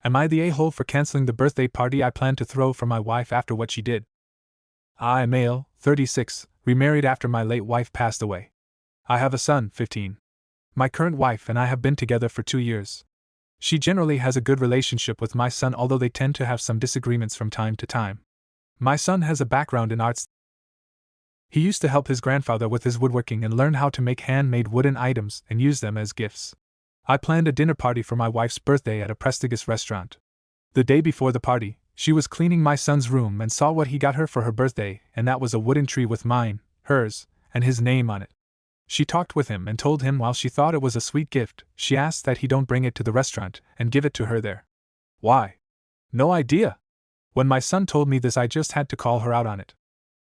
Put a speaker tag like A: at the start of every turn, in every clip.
A: Am I the a-hole for canceling the birthday party I planned to throw for my wife after what she did? I am male, 36, remarried after my late wife passed away. I have a son, 15. My current wife and I have been together for 2 years. She generally has a good relationship with my son, although they tend to have some disagreements from time to time. My son has a background in arts. He used to help his grandfather with his woodworking and learn how to make handmade wooden items and use them as gifts. I planned a dinner party for my wife's birthday at a prestigious restaurant. The day before the party, she was cleaning my son's room and saw what he got her for her birthday, and that was a wooden tree with mine, hers, and his name on it. She talked with him and told him while she thought it was a sweet gift, she asked that he don't bring it to the restaurant and give it to her there. Why? No idea. When my son told me this, I just had to call her out on it.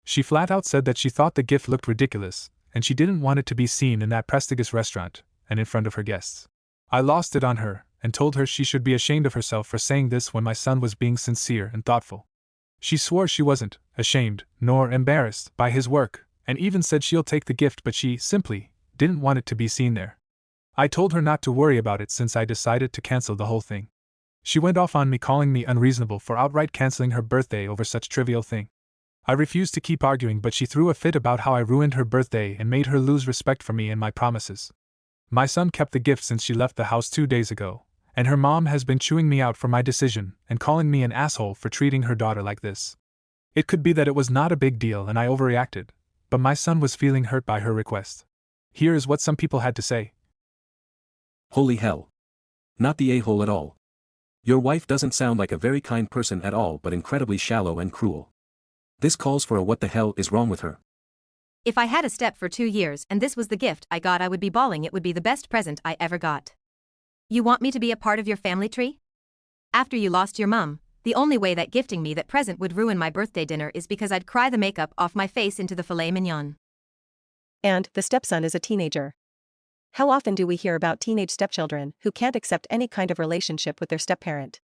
A: She flat out said that she thought the gift looked ridiculous, and she didn't want it to be seen in that prestigious restaurant and in front of her guests. I lost it on her and told her she should be ashamed of herself for saying this when my son was being sincere and thoughtful. She swore she wasn't ashamed nor embarrassed by his work, and even said she'll take the gift, but she simply didn't want it to be seen there. I told her not to worry about it since I decided to cancel the whole thing. She went off on me, calling me unreasonable for outright canceling her birthday over such trivial thing. I refused to keep arguing, but she threw a fit about how I ruined her birthday and made her lose respect for me and my promises. My son kept the gift since she left the house 2 days ago, and her mom has been chewing me out for my decision and calling me an asshole for treating her daughter like this. It could be that it was not a big deal and I overreacted, but my son was feeling hurt by her request. Here is what some people had to say.
B: Holy hell. Not the a-hole at all. Your wife doesn't sound like a very kind person at all, but incredibly shallow and cruel. This calls for a what the hell is wrong with her.
C: If I had a step for 2 years and this was the gift I got, I would be bawling. It would be the best present I ever got. You want me to be a part of your family tree? After you lost your mum, the only way that gifting me that present would ruin my birthday dinner is because I'd cry the makeup off my face into the filet mignon.
D: And the stepson is a teenager. How often do we hear about teenage stepchildren who can't accept any kind of relationship with their stepparent?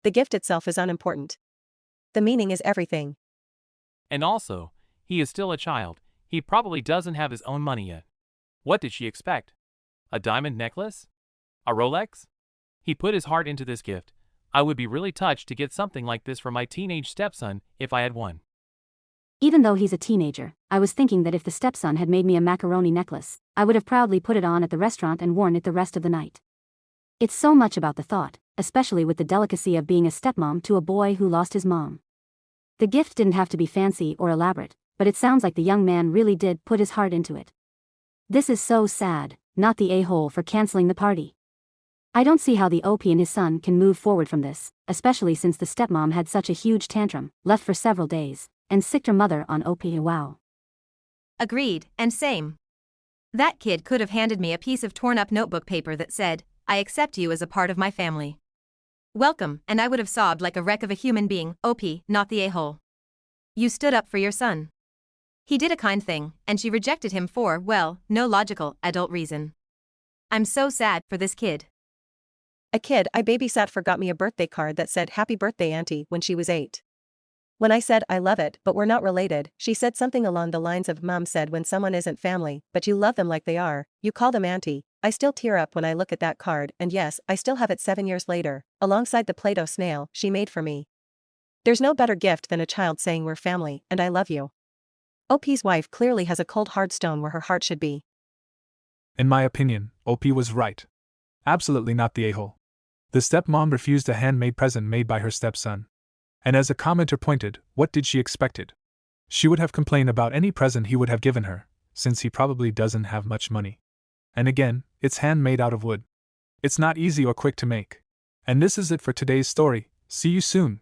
D: The gift itself is unimportant. The meaning is everything.
E: And also, he is still a child. He probably doesn't have his own money yet. What did she expect? A diamond necklace? A Rolex? He put his heart into this gift. I would be really touched to get something like this for my teenage stepson if I had one.
F: Even though he's a teenager, I was thinking that if the stepson had made me a macaroni necklace, I would have proudly put it on at the restaurant and worn it the rest of the night. It's so much about the thought, especially with the delicacy of being a stepmom to a boy who lost his mom. The gift didn't have to be fancy or elaborate, but it sounds like the young man really did put his heart into it. This is so sad, not the a-hole for canceling the party. I don't see how the OP and his son can move forward from this, especially since the stepmom had such a huge tantrum, left for several days, and sicked her mother on OP. Wow.
C: Agreed, and same. That kid could have handed me a piece of torn-up notebook paper that said, "I accept you as a part of my family. Welcome," and I would have sobbed like a wreck of a human being. OP, not the a-hole. You stood up for your son. He did a kind thing, and she rejected him for, well, no logical, adult reason. I'm so sad for this kid.
D: A kid I babysat forgot me a birthday card that said "Happy Birthday, Auntie" when she was 8. When I said I love it but we're not related, she said something along the lines of, "Mom said when someone isn't family, but you love them like they are, you call them auntie." I still tear up when I look at that card, and yes, I still have it 7 years later, alongside the Play-Doh snail she made for me. There's no better gift than a child saying we're family and I love you. OP's wife clearly has a cold hard stone where her heart should be.
A: In my opinion, OP was right. Absolutely not the a-hole. The stepmom refused a handmade present made by her stepson. And as a commenter pointed, what did she expected? She would have complained about any present he would have given her, since he probably doesn't have much money. And again, it's handmade out of wood. It's not easy or quick to make. And this is it for today's story. See you soon.